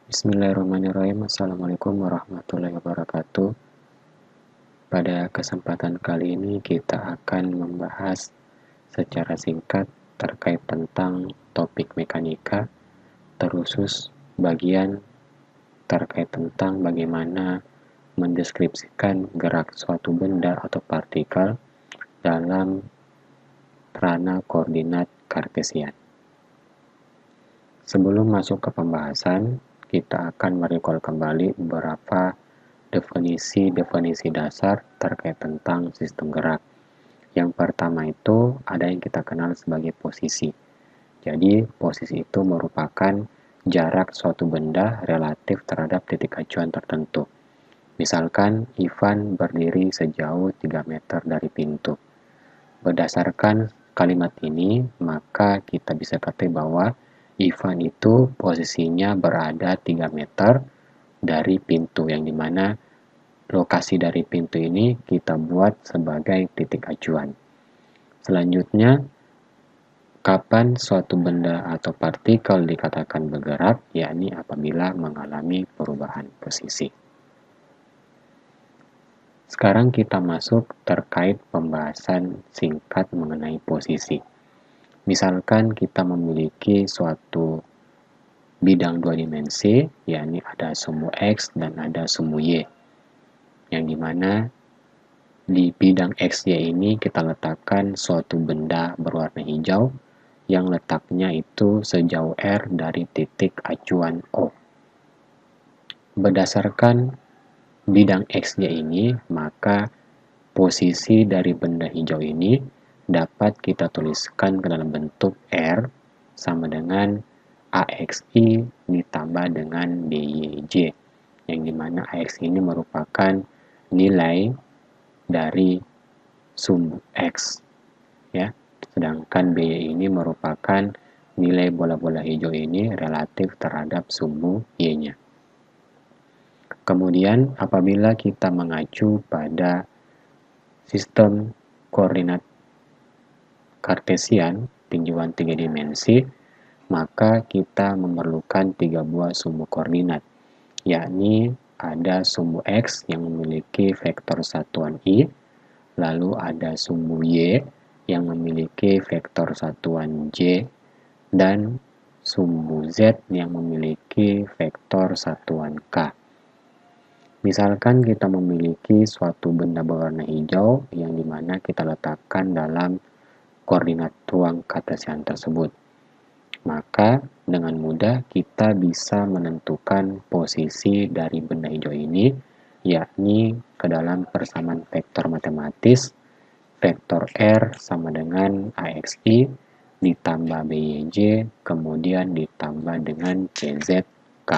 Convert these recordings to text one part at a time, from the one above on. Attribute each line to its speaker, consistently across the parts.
Speaker 1: Bismillahirrahmanirrahim. Assalamualaikum warahmatullahi wabarakatuh. Pada kesempatan kali ini kita akan membahas secara singkat terkait tentang topik mekanika, terusus bagian terkait tentang bagaimana mendeskripsikan gerak suatu benda atau partikel dalam ranah koordinat Kartesian. Sebelum masuk ke pembahasan, kita akan merecall kembali beberapa definisi dasar terkait tentang sistem gerak. Yang pertama itu ada yang kita kenal sebagai posisi. Jadi, posisi itu merupakan jarak suatu benda relatif terhadap titik acuan tertentu. Misalkan, Ivan berdiri sejauh 3 meter dari pintu. Berdasarkan kalimat ini, maka kita bisa katakan bahwa Ivan itu posisinya berada 3 meter dari pintu, yang dimana lokasi dari pintu ini kita buat sebagai titik acuan. Selanjutnya, kapan suatu benda atau partikel dikatakan bergerak, yakni apabila mengalami perubahan posisi. Sekarang kita masuk terkait pembahasan singkat mengenai posisi. Misalkan kita memiliki suatu bidang dua dimensi, yakni ada sumbu X dan ada sumbu Y. Yang dimana di bidang XY ini kita letakkan suatu benda berwarna hijau yang letaknya itu sejauh R dari titik acuan O. Berdasarkan bidang XY ini, maka posisi dari benda hijau ini dapat kita tuliskan ke dalam bentuk R sama dengan AXI ditambah dengan BYJ, yang dimana AXI ini merupakan nilai dari sumbu X, ya. Sedangkan BY ini merupakan nilai bola-bola hijau ini relatif terhadap sumbu Y-nya. Kemudian apabila kita mengacu pada sistem koordinat Kartesian tinjauan 3 dimensi, maka kita memerlukan 3 buah sumbu koordinat, yakni ada sumbu X yang memiliki vektor satuan I, lalu ada sumbu Y yang memiliki vektor satuan J, dan sumbu Z yang memiliki vektor satuan K. Misalkan kita memiliki suatu benda berwarna hijau yang dimana kita letakkan dalam koordinat ruang Kartesian tersebut. Maka dengan mudah kita bisa menentukan posisi dari benda hijau ini, yakni ke dalam persamaan vektor matematis, vektor R sama dengan AXI ditambah BYJ, kemudian ditambah dengan CZK.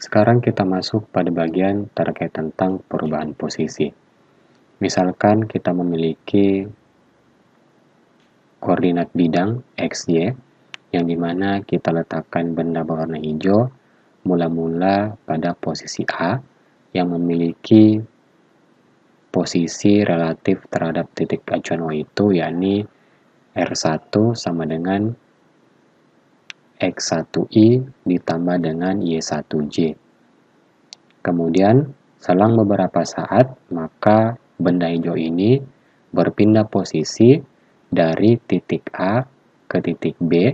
Speaker 1: Sekarang kita masuk pada bagian terkait tentang perubahan posisi. Misalkan kita memiliki koordinat bidang XY, yang dimana kita letakkan benda berwarna hijau mula-mula pada posisi A yang memiliki posisi relatif terhadap titik acuan Y itu, yakni R1 sama dengan X1I ditambah dengan Y1J. Kemudian selang beberapa saat, maka benda hijau ini berpindah posisi dari titik A ke titik B,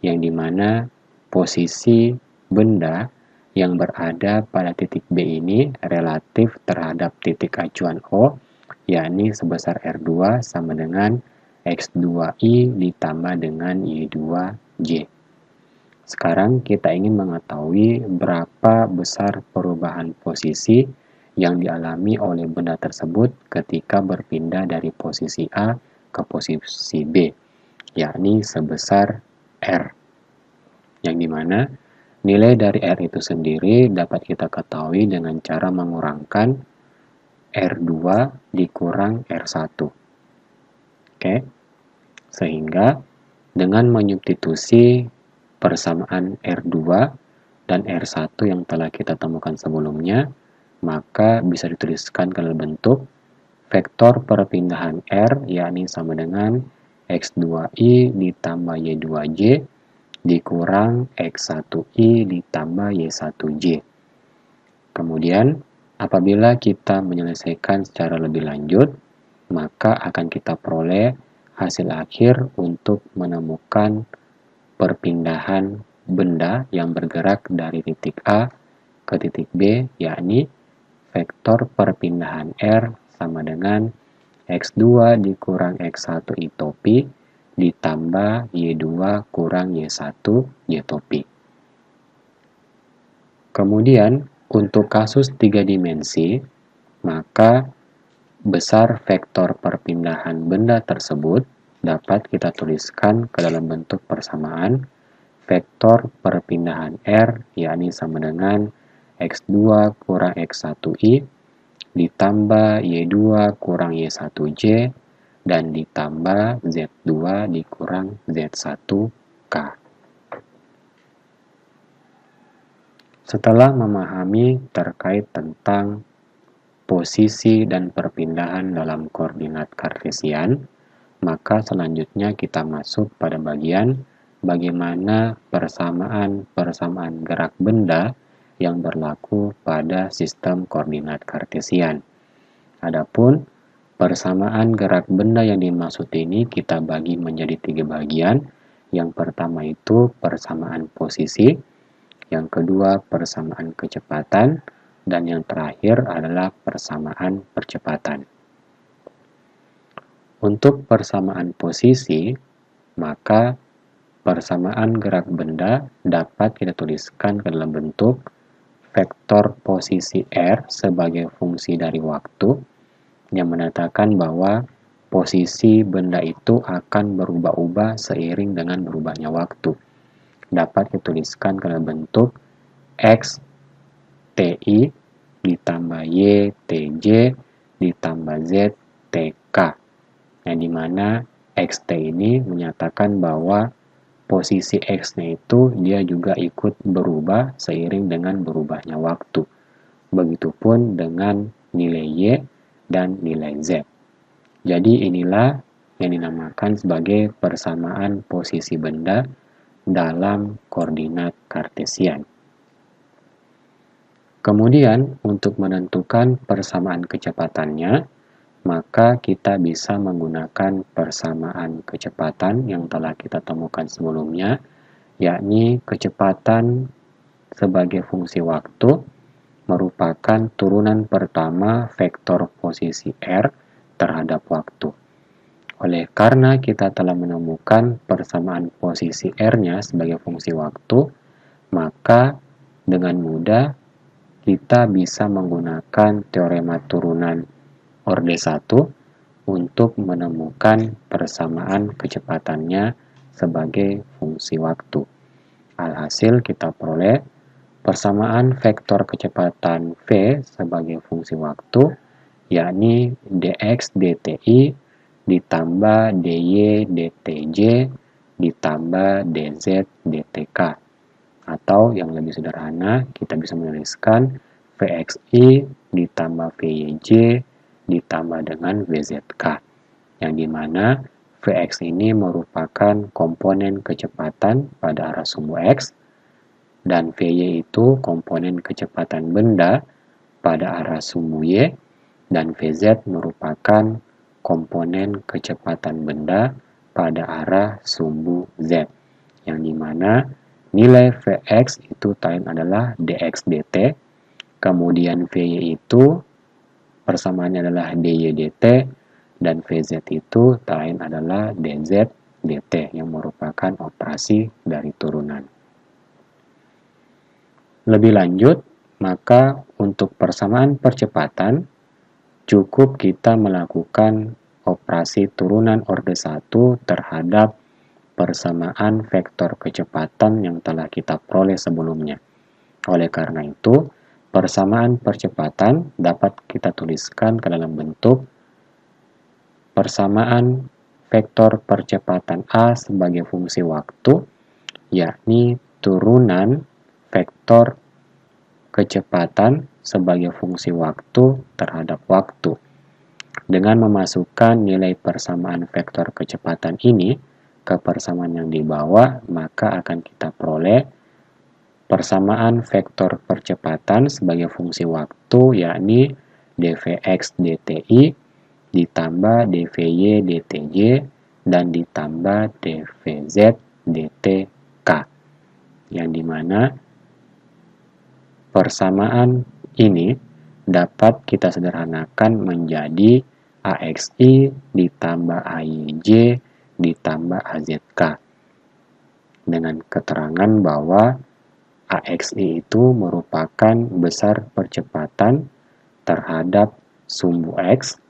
Speaker 1: yang dimana posisi benda yang berada pada titik B ini relatif terhadap titik acuan O, yakni sebesar R2 sama dengan X2I ditambah dengan Y2J. Sekarang kita ingin mengetahui berapa besar perubahan posisi yang dialami oleh benda tersebut ketika berpindah dari posisi A ke posisi B, yakni sebesar R. Yang dimana nilai dari R itu sendiri dapat kita ketahui dengan cara mengurangkan R2 dikurang R1. Oke? Sehingga dengan menyubstitusi persamaan R2 dan R1 yang telah kita temukan sebelumnya, maka bisa dituliskan ke dalam bentuk vektor perpindahan R, yakni sama dengan X2I ditambah Y2J, dikurang X1I ditambah Y1J. Kemudian, apabila kita menyelesaikan secara lebih lanjut, maka akan kita peroleh hasil akhir untuk menemukan perpindahan benda yang bergerak dari titik A ke titik B, yakni vektor perpindahan R sama dengan X2 dikurang X1 I topi ditambah Y2 kurang Y1 Y topi. Kemudian, untuk kasus 3 dimensi, maka besar vektor perpindahan benda tersebut dapat kita tuliskan ke dalam bentuk persamaan vektor perpindahan R, yakni sama dengan X2 kurang X1I ditambah Y2 kurang Y1J dan ditambah Z2 dikurang Z1K. Setelah memahami terkait tentang posisi dan perpindahan dalam koordinat kartesian, maka selanjutnya kita masuk pada bagian bagaimana persamaan gerak benda yang berlaku pada sistem koordinat kartesian. Adapun persamaan gerak benda yang dimaksud ini kita bagi menjadi 3 bagian. Yang pertama itu persamaan posisi, yang kedua persamaan kecepatan, dan yang terakhir adalah persamaan percepatan. Untuk persamaan posisi, maka persamaan gerak benda dapat kita tuliskan ke dalam bentuk vektor posisi R sebagai fungsi dari waktu, yang menandakan bahwa posisi benda itu akan berubah-ubah seiring dengan berubahnya waktu. Dapat dituliskan ke dalam bentuk X TI ditambah Y TJ ditambah Z TK, yang dimana XT ini menyatakan bahwa posisi X-nya itu dia juga ikut berubah seiring dengan berubahnya waktu. Begitupun dengan nilai Y dan nilai Z. Jadi inilah yang dinamakan sebagai persamaan posisi benda dalam koordinat kartesian. Kemudian untuk menentukan persamaan kecepatannya, maka kita bisa menggunakan persamaan kecepatan yang telah kita temukan sebelumnya, yakni kecepatan sebagai fungsi waktu merupakan turunan pertama vektor posisi R terhadap waktu. Oleh karena kita telah menemukan persamaan posisi R-nya sebagai fungsi waktu, maka dengan mudah kita bisa menggunakan teorema turunan orde 1 untuk menemukan persamaan kecepatannya sebagai fungsi waktu. Alhasil kita peroleh persamaan vektor kecepatan V sebagai fungsi waktu, yakni dx dti ditambah dy dtj ditambah dz dtk. Atau yang lebih sederhana, kita bisa menuliskan vxi ditambah vyj ditambah dengan vzk, yang dimana vx ini merupakan komponen kecepatan pada arah sumbu x, dan vy itu komponen kecepatan benda pada arah sumbu y, dan vz merupakan komponen kecepatan benda pada arah sumbu z, yang dimana nilai Vx itu tadi adalah dx dt, kemudian Vy itu persamaannya adalah dy dt, dan Vz itu tadi adalah dz dt yang merupakan operasi dari turunan. Lebih lanjut, maka untuk persamaan percepatan cukup kita melakukan operasi turunan orde 1 terhadap persamaan vektor kecepatan yang telah kita peroleh sebelumnya. Oleh karena itu, persamaan percepatan dapat kita tuliskan ke dalam bentuk persamaan vektor percepatan A sebagai fungsi waktu, yakni turunan vektor kecepatan sebagai fungsi waktu terhadap waktu. Dengan memasukkan nilai persamaan vektor kecepatan ini ke persamaan yang di bawah, maka akan kita peroleh persamaan vektor percepatan sebagai fungsi waktu, yakni dvx dti ditambah dvy dtj dan ditambah dvz dtk, yang dimana persamaan ini dapat kita sederhanakan menjadi AXI ditambah AYJ ditambah AZK, dengan keterangan bahwa AXI itu merupakan besar percepatan terhadap sumbu X,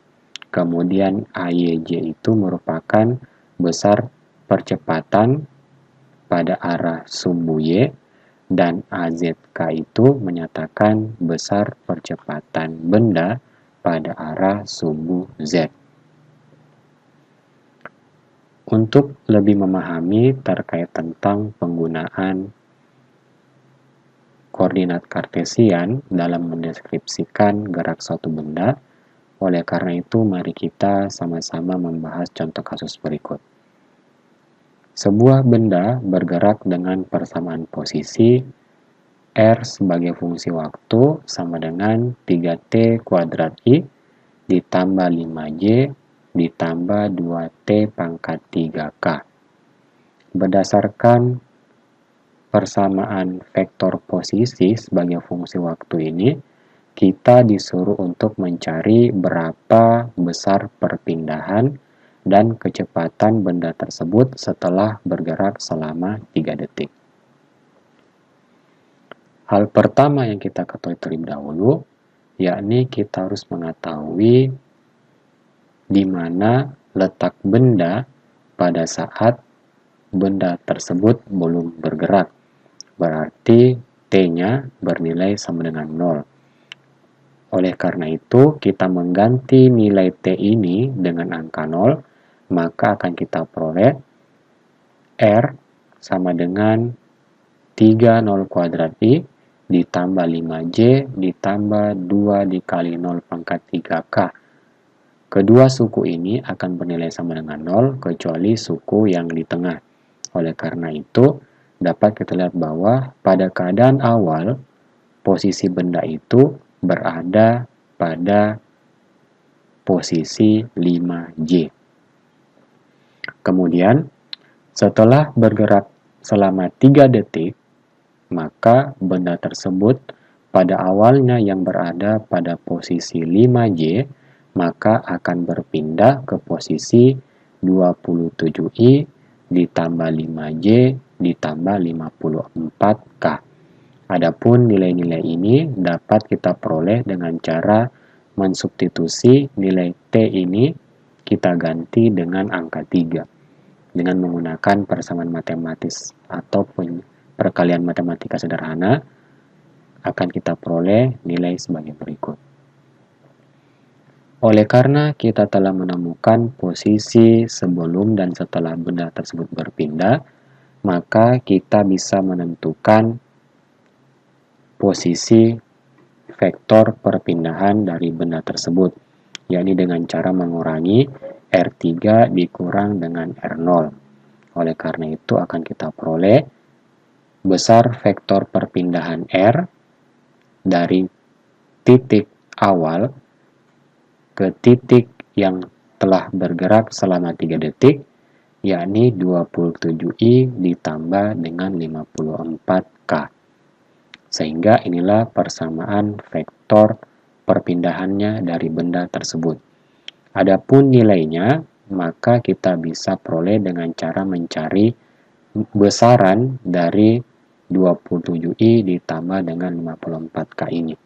Speaker 1: kemudian AYJ itu merupakan besar percepatan pada arah sumbu Y, dan AZK itu menyatakan besar percepatan benda pada arah sumbu Z. Untuk lebih memahami terkait tentang penggunaan koordinat kartesian dalam mendeskripsikan gerak suatu benda, oleh karena itu mari kita sama-sama membahas contoh kasus berikut. Sebuah benda bergerak dengan persamaan posisi R sebagai fungsi waktu sama dengan 3T kuadrat I ditambah 5J ditambah 2T pangkat 3K. Berdasarkan persamaan vektor posisi sebagai fungsi waktu ini, kita disuruh untuk mencari berapa besar perpindahan dan kecepatan benda tersebut setelah bergerak selama 3 detik. Hal pertama yang kita ketahui terlebih dahulu, yakni kita harus mengetahui di mana letak benda pada saat benda tersebut belum bergerak. Berarti T-nya bernilai sama dengan 0. Oleh karena itu, kita mengganti nilai T ini dengan angka 0, maka akan kita peroleh R sama dengan 3 0 kuadrat I ditambah 5J ditambah 2 dikali 0 pangkat 3K. Kedua suku ini akan bernilai sama dengan 0 kecuali suku yang di tengah. Oleh karena itu, dapat kita lihat bahwa pada keadaan awal, posisi benda itu berada pada posisi 5J. Kemudian, setelah bergerak selama 3 detik, maka benda tersebut pada awalnya yang berada pada posisi 5J, maka akan berpindah ke posisi 27I ditambah 5J ditambah 54K. Adapun nilai-nilai ini dapat kita peroleh dengan cara mensubstitusi nilai T ini kita ganti dengan angka 3 dengan menggunakan persamaan matematis ataupun perkalian matematika sederhana. Akan kita peroleh nilai sebagai berikut. Oleh karena kita telah menemukan posisi sebelum dan setelah benda tersebut berpindah, maka kita bisa menentukan posisi vektor perpindahan dari benda tersebut, yakni dengan cara mengurangi R3 dikurang dengan R0. Oleh karena itu akan kita peroleh besar vektor perpindahan R dari titik awal ke titik yang telah bergerak selama 3 detik, yakni 27I ditambah dengan 54K. Sehingga inilah persamaan vektor perpindahannya dari benda tersebut. Adapun nilainya, maka kita bisa peroleh dengan cara mencari besaran dari 27I ditambah dengan 54K ini.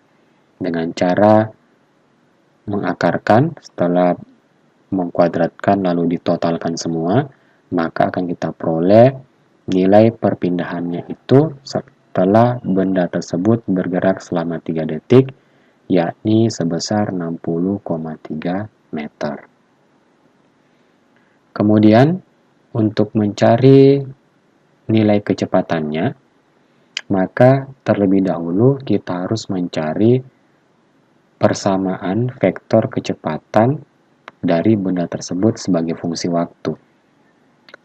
Speaker 1: Dengan cara mengakarkan, setelah mengkuadratkan lalu ditotalkan semua, maka akan kita peroleh nilai perpindahannya itu setelah benda tersebut bergerak selama 3 detik, yakni sebesar 60,3 meter. Kemudian, untuk mencari nilai kecepatannya, maka terlebih dahulu kita harus mencari persamaan vektor kecepatan dari benda tersebut sebagai fungsi waktu.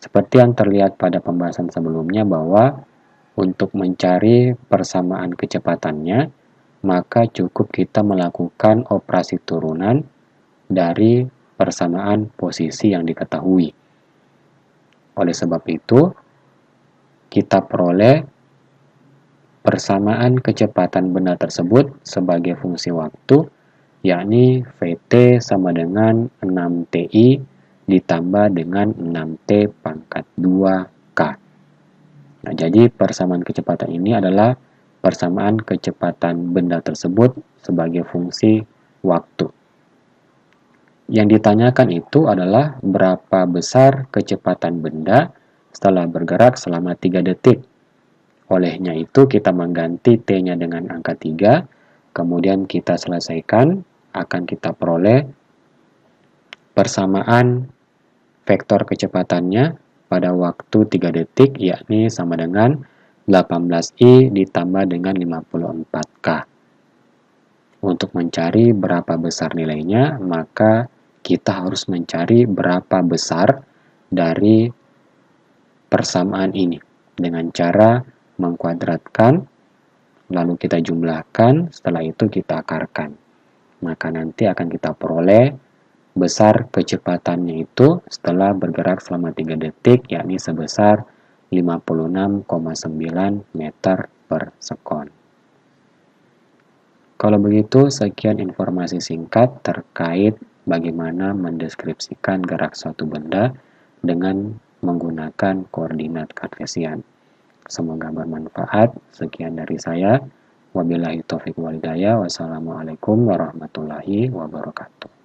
Speaker 1: Seperti yang terlihat pada pembahasan sebelumnya bahwa untuk mencari persamaan kecepatannya, maka cukup kita melakukan operasi turunan dari persamaan posisi yang diketahui. Oleh sebab itu, kita peroleh persamaan kecepatan benda tersebut sebagai fungsi waktu, yakni Vt sama dengan 6Ti ditambah dengan 6T pangkat 2K. Nah, jadi persamaan kecepatan ini adalah persamaan kecepatan benda tersebut sebagai fungsi waktu. Yang ditanyakan itu adalah berapa besar kecepatan benda setelah bergerak selama 3 detik. Olehnya itu kita mengganti T-nya dengan angka 3, kemudian kita selesaikan, akan kita peroleh persamaan vektor kecepatannya pada waktu 3 detik, yakni sama dengan 18I ditambah dengan 54K. Untuk mencari berapa besar nilainya, maka kita harus mencari berapa besar dari persamaan ini dengan cara mengkuadratkan, lalu kita jumlahkan, setelah itu kita akarkan. Maka nanti akan kita peroleh besar kecepatannya itu setelah bergerak selama 3 detik, yakni sebesar 56,9 meter per sekon. Kalau begitu, sekian informasi singkat terkait bagaimana mendeskripsikan gerak suatu benda dengan menggunakan koordinat kartesian. Semoga bermanfaat. Sekian dari saya. Wabillahi taufiq wal hidayah. Wassalamualaikum warahmatullahi wabarakatuh.